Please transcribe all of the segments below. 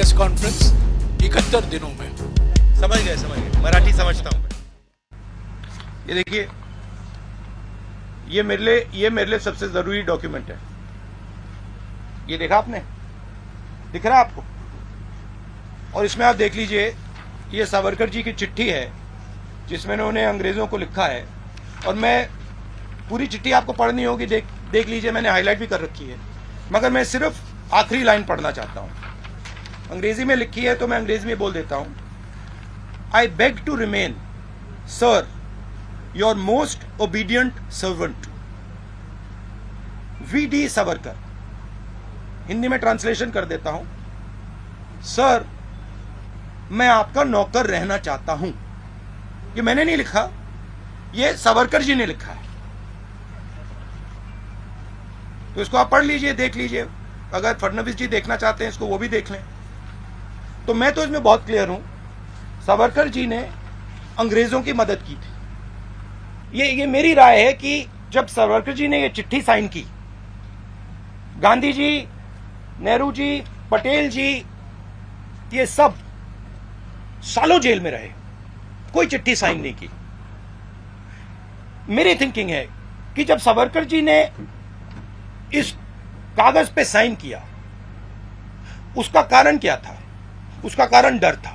Press conference 71 दिनों में। समझ गए, मराठी समझता हूं मैं। ये देखिए, ये मेरे लिए सबसे जरूरी डॉक्यूमेंट है। ये देखा आपने, दिख रहा है आपको? और इसमें आप देख लीजिए, ये सावरकर जी की चिट्ठी है जिसमें उन्होंने अंग्रेजों को लिखा है। और मैं पूरी चिट्ठी आपको पढ़नी होगी, देख लीजिए, मैंने हाईलाइट भी कर रखी है, मगर मैं सिर्फ आखिरी लाइन पढ़ना चाहता हूं। अंग्रेजी में लिखी है तो मैं अंग्रेजी में बोल देता हूं। I beg to remain sir your most obedient servant V D. Savarkar. Hindi में ट्रांसलेशन कर देता हूं। सर, मैं आपका नौकर रहना चाहता हूं। ये मैंने नहीं लिखा, ये सावरकर जी ने लिखा है। तो इसको आप पढ़ लीजिए, देख लीजिए। अगर फडणवीस जी देखना चाहते हैं इसको, वो भी देख लें। तो मैं तो इसमें बहुत क्लियर हूं, सावरकर जी ने अंग्रेजों की मदद की थी। ये मेरी राय है कि जब सावरकर जी ने ये चिट्ठी साइन की, गांधी जी, नेहरू जी, पटेल जी, ये सब सालों जेल में रहे, कोई चिट्ठी साइन नहीं की। मेरी थिंकिंग है कि जब सावरकर जी ने इस कागज पे साइन किया, उसका कारण क्या था? उसका कारण डर था।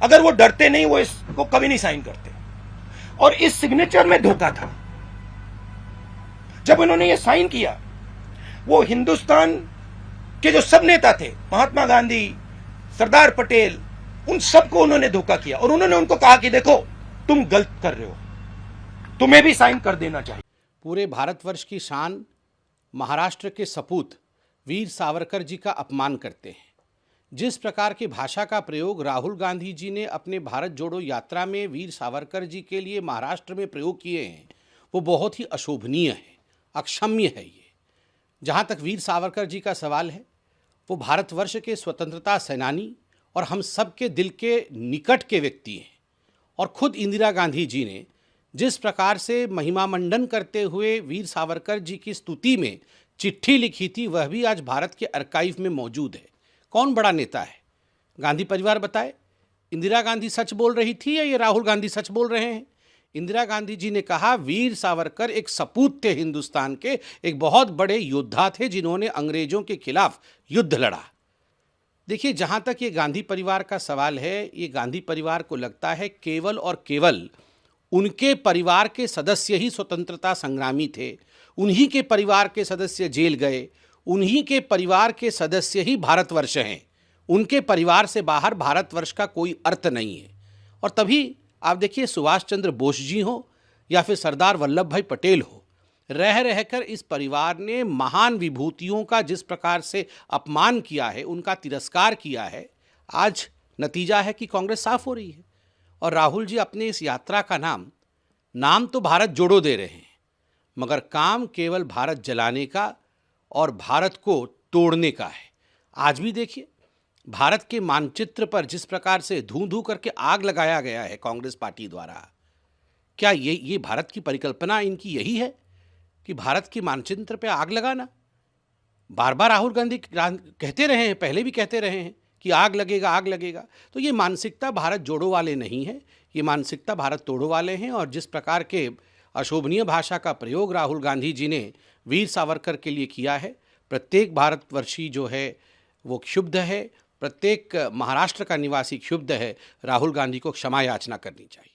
अगर वो डरते नहीं, वो इसको कभी नहीं साइन करते। और इस सिग्नेचर में धोखा था। जब उन्होंने ये साइन किया, वो हिंदुस्तान के जो सब नेता थे, महात्मा गांधी, सरदार पटेल, उन सबको उन्होंने धोखा किया। और उन्होंने उनको कहा कि देखो, तुम गलत कर रहे हो, तुम्हें भी साइन कर देना चाहिए। पूरे भारतवर्ष की शान महाराष्ट्र के सपूत वीर सावरकर जी का अपमान करते हैं। जिस प्रकार की भाषा का प्रयोग राहुल गांधी जी ने अपने भारत जोड़ो यात्रा में वीर सावरकर जी के लिए महाराष्ट्र में प्रयोग किए हैं, वो बहुत ही अशोभनीय है, अक्षम्य है। ये जहाँ तक वीर सावरकर जी का सवाल है, वो भारतवर्ष के स्वतंत्रता सेनानी और हम सब के दिल के निकट के व्यक्ति हैं। और खुद इंदिरा गांधी जी ने जिस प्रकार से महिमा मंडन करते हुए वीर सावरकर जी की स्तुति में चिट्ठी लिखी थी, वह भी आज भारत के आर्काइव में मौजूद है। कौन बड़ा नेता है? गांधी परिवार बताए, इंदिरा गांधी सच बोल रही थी या ये राहुल गांधी सच बोल रहे हैं? इंदिरा गांधी जी ने कहा वीर सावरकर एक सपूत थे हिंदुस्तान के, एक बहुत बड़े योद्धा थे जिन्होंने अंग्रेजों के खिलाफ युद्ध लड़ा। देखिए, जहाँ तक ये गांधी परिवार का सवाल है, ये गांधी परिवार को लगता है केवल और केवल उनके परिवार के सदस्य ही स्वतंत्रता संग्रामी थे, उन्हीं के परिवार के सदस्य जेल गए, उन्हीं के परिवार के सदस्य ही भारतवर्ष हैं, उनके परिवार से बाहर भारतवर्ष का कोई अर्थ नहीं है। और तभी आप देखिए, सुभाष चंद्र बोस जी हो या फिर सरदार वल्लभ भाई पटेल हो, रह रहकर इस परिवार ने महान विभूतियों का जिस प्रकार से अपमान किया है, उनका तिरस्कार किया है, आज नतीजा है कि कांग्रेस साफ हो रही है। और राहुल जी अपने इस यात्रा का नाम तो भारत जोड़ो दे रहे हैं, मगर काम केवल भारत जलाने का और भारत को तोड़ने का है। आज भी देखिए, भारत के मानचित्र पर जिस प्रकार से धू धू करके आग लगाया गया है कांग्रेस पार्टी द्वारा, क्या ये भारत की परिकल्पना इनकी यही है कि भारत के मानचित्र पे आग लगाना? बार बार राहुल गांधी कहते रहे हैं, पहले भी कहते रहे हैं कि आग लगेगा, आग लगेगा। तो ये मानसिकता भारत जोड़ो वाले नहीं है, ये मानसिकता भारत तोड़ो वाले हैं। और जिस प्रकार के अशोभनीय भाषा का प्रयोग राहुल गांधी जी ने वीर सावरकर के लिए किया है, प्रत्येक भारतवर्षी जो है वो क्षुब्ध है, प्रत्येक महाराष्ट्र का निवासी क्षुब्ध है। राहुल गांधी को क्षमा याचना करनी चाहिए।